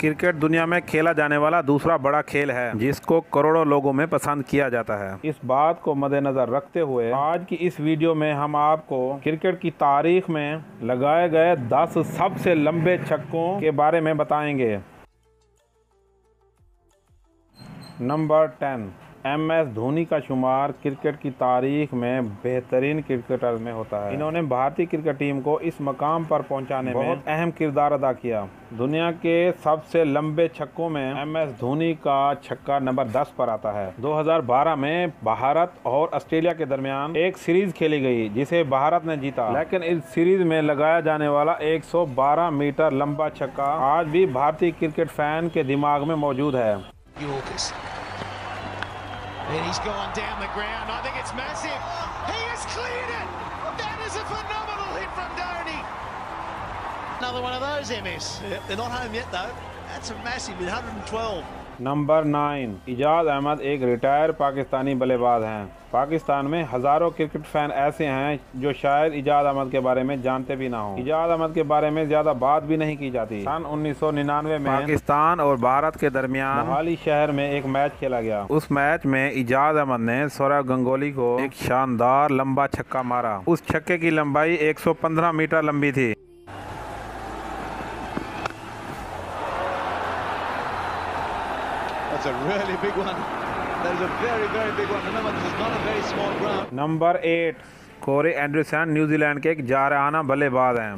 Cricket दुनिया में खेला जाने वाला दूसरा बड़ा खेल है जिसको करोड़ों लोगों में पसंद किया जाता है। इस बात को मद्देनजर रखते हुए आज की इस वीडियो में हम आपको क्रिकेट की तारीख में लगाए गए 10 सबसे लंबे छक्कों के बारे में बताएंगे। नंबर 10, MS धोनी का शुमार क्रिकेट की तारीख में बेहतरीन क्रिकेटर में होता है। इन्होंने भारतीय क्रिकेट टीम को इस मकाम पर पहुंचाने में बहुत अहम किरदार अदा किया। दुनिया के सबसे लंबे छक्कों में MS धोनी का छक्का नंबर 10 पर आता है। 2012 में भारत और ऑस्ट्रेलिया के दरमियान एक सीरीज खेली गई जिसे भारत ने जीता, लेकिन इस सीरीज में लगाया जाने वाला 112 मीटर लंबा छक्का आज भी भारतीय क्रिकेट फैन के दिमाग में मौजूद है। And he's gone down the ground. I think it's massive. He has cleared it. That is a phenomenal hit from Dhoni. Another one of those, MS. Yeah, they're not home yet though. That's a massive 112. Number 9, Ejaz Ahmed एक retire Pakistani बल्लेबाज हैं। पाकिस्तान में हजारों cricket fan ऐसे हैं जो शायद इजाज अहमद के बारे में जानते भी ना हो। इजाज अहमद के बारे में ज्यादा बात भी नहीं की जाती। सन 1999 में पाकिस्तान और भारत के दरमियान मोहाली शहर में एक मैच खेला गया। उस मैच में इजाज अहमद ने सौरव गंगोली को एक शानदार लंबा छक्का मारा। उस छक्के की लंबाई 115 मीटर लंबी थी। That's a really big one. That is a very, very big one. Remember, this is not a very small ground. Number 8, Corey Anderson New Zealand के एक जारहाना बल्लेबाज हैं।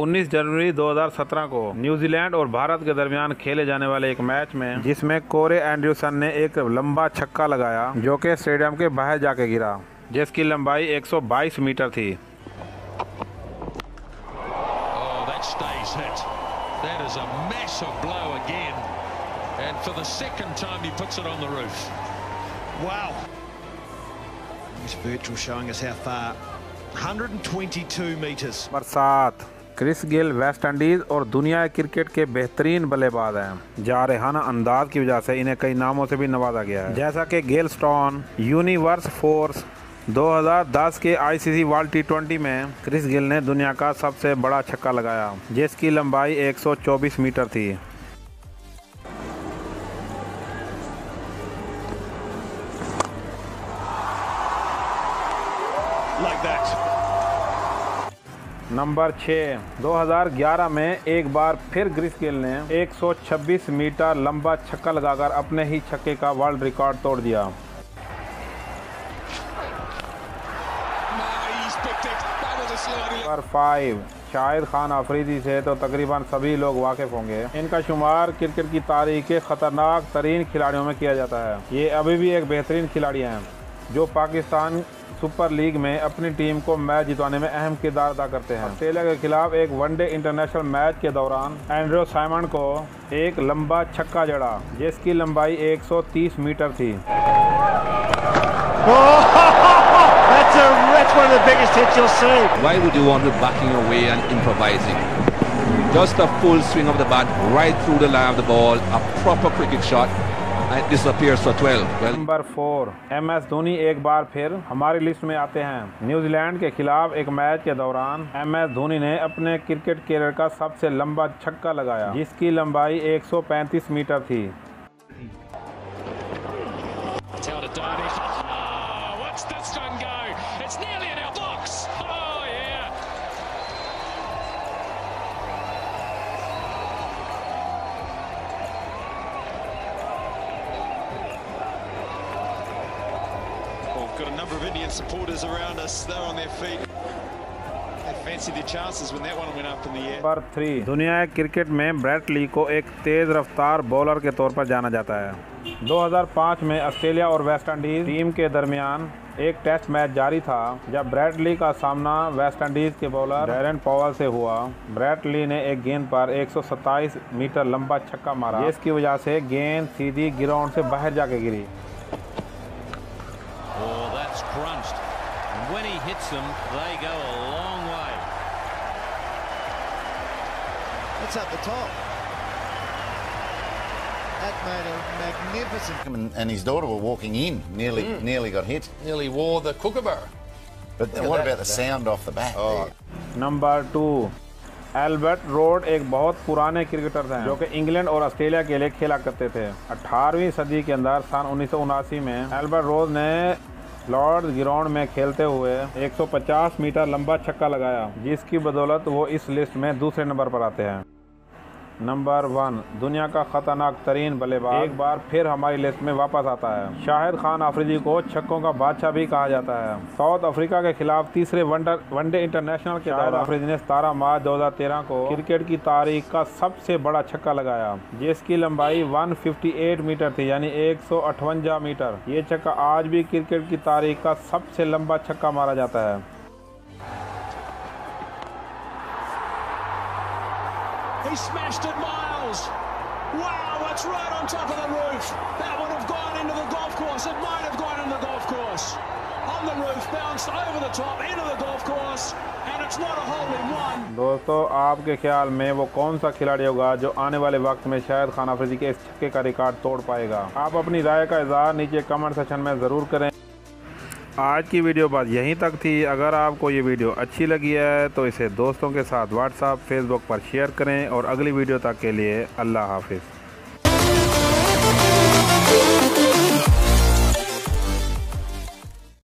19 जनवरी 2017 को न्यूजीलैंड और भारत के दरमियान खेले जाने वाले एक मैच में जिसमें कोरे एंडरसन ने एक लंबा छक्का लगाया जो कि स्टेडियम के बाहर जाके गिरा, जिसकी लंबाई 122 मीटर थी। And for the second time he puts it on the roof. Wow. This virtual showing us how far. 122 meters. Number 7, Chris Gayle West Indies और दुनिया क्रिकेट के बेहतरीन बल्लेबाज हैं। जारहाना अंदाज की वजह से इन्हें कई नामों से भी नवाजा गया है, जैसा कि गेल स्टोन, यूनिवर्स फोर्स। 2010 के ICC वर्ल्ड T20 में क्रिस गेल ने दुनिया का सबसे बड़ा छक्का लगाया जिसकी लंबाई 124 मीटर थी। Like that. नंबर 6, 2011 में एक बार फिर क्रिस गेल ने 126 मीटर लंबा छक्का लगाकर अपने ही छक्के का वर्ल्ड रिकॉर्ड तोड़ दिया। नंबर 5, शाहिद खान अफरीदी से तो तकरीबन सभी लोग वाकिफ होंगे। इनका शुमार क्रिकेट की तारीख के खतरनाक तरीन खिलाड़ियों में किया जाता है। ये अभी भी एक बेहतरीन खिलाड़ी हैं जो पाकिस्तान सुपर लीग में अपनी टीम को मैच जितवाने में अहम किरदार अदा करते हैं। ऑस्ट्रेलिया के खिलाफ एक वनडे इंटरनेशनल मैच के दौरान एंड्रू साइमन को एक लंबा छक्का जड़ा जिसकी लंबाई 130 मीटर थी। That's one of the biggest hits you'll see. Why would you want to be backing away and improvising? Just a full swing of the bat right through the line of the ball, a proper cricket shot. And disappears for 12. Well, number 4, MS Dhoni एक बार फिर हमारी list में आते हैं। New Zealand के खिलाफ एक match के दौरान MS धोनी ने अपने क्रिकेट कैरियर का सबसे लंबा छक्का लगाया जिसकी लंबाई 135 मीटर थी। Got a number of Indian supporters around us. They're on their feet. They fancied their chances when that one went up in the air. Number 3, दुनिया क्रिकेट में ब्रेट ली को एक तेज रफ्तार बॉलर के तौर पर जाना जाता है। 2005 में ऑस्ट्रेलिया और वेस्ट इंडीज टीम के दरमियान एक टेस्ट मैच जारी था जब ब्रेट ली का सामना वेस्ट इंडीज के बॉलर डैरेन पॉवेल से हुआ। ब्रेट ली ने एक गेंद पर 127 मीटर लंबा छक्का मारा जिसकी वजह से गेंद सीधी ग्राउंड से बाहर जाके गिरी। Crunched, and when he hits them, they go a long way. That's at the top. That made a magnificent. And his daughter were walking in, nearly got hit. Nearly wore the kookaburra. But what about the sound off the bat? Oh. Number 2, Albert road एक बहुत पुराने cricketer थे जो कि England और Australia के लिए खेला करते थे। 18वीं सदी के अंदर सन 1979 में एल्बर्ट रोड ने लॉर्ड्स ग्राउंड में खेलते हुए 150 मीटर लंबा छक्का लगाया, जिसकी बदौलत वो इस लिस्ट में दूसरे नंबर पर आते हैं। नंबर 1, दुनिया का खतरनाक तरीन बल्लेबाज एक बार फिर हमारी लिस्ट में वापस आता है। शाहिद खान अफरीदी को छक्कों का बादशाह भी कहा जाता है। साउथ अफ्रीका के खिलाफ तीसरे वनडे इंटरनेशनल के दौरान अफरीदी ने 17 मार्च 2013 को क्रिकेट की तारीख का सबसे बड़ा छक्का लगाया, जिसकी लंबाई 158 मीटर थी, यानी 158 मीटर। ये छक्का आज भी क्रिकेट की तारीख का सबसे लंबा छक्का मारा जाता है। He smashed it miles. Wow, that's right on top of the roof. That would have gone into the golf course. It might have gone into the golf course. On the roof, bounced over the top, into the golf course, and it's not a hole in one. दोस्तों, आपके ख्याल में वो कौन सा खिलाड़ी होगा जो आने वाले वक्त में शाहिद खान अफरीदी के इस छक्के का रिकॉर्ड तोड़ पाएगा? आप अपनी राय का इज़हार नीचे कमेंट सेक्शन में ज़रूर करें। आज की वीडियो बस यहीं तक थी। अगर आपको ये वीडियो अच्छी लगी है तो इसे दोस्तों के साथ व्हाट्सएप, फेसबुक पर शेयर करें और अगली वीडियो तक के लिए अल्लाह हाफिज़।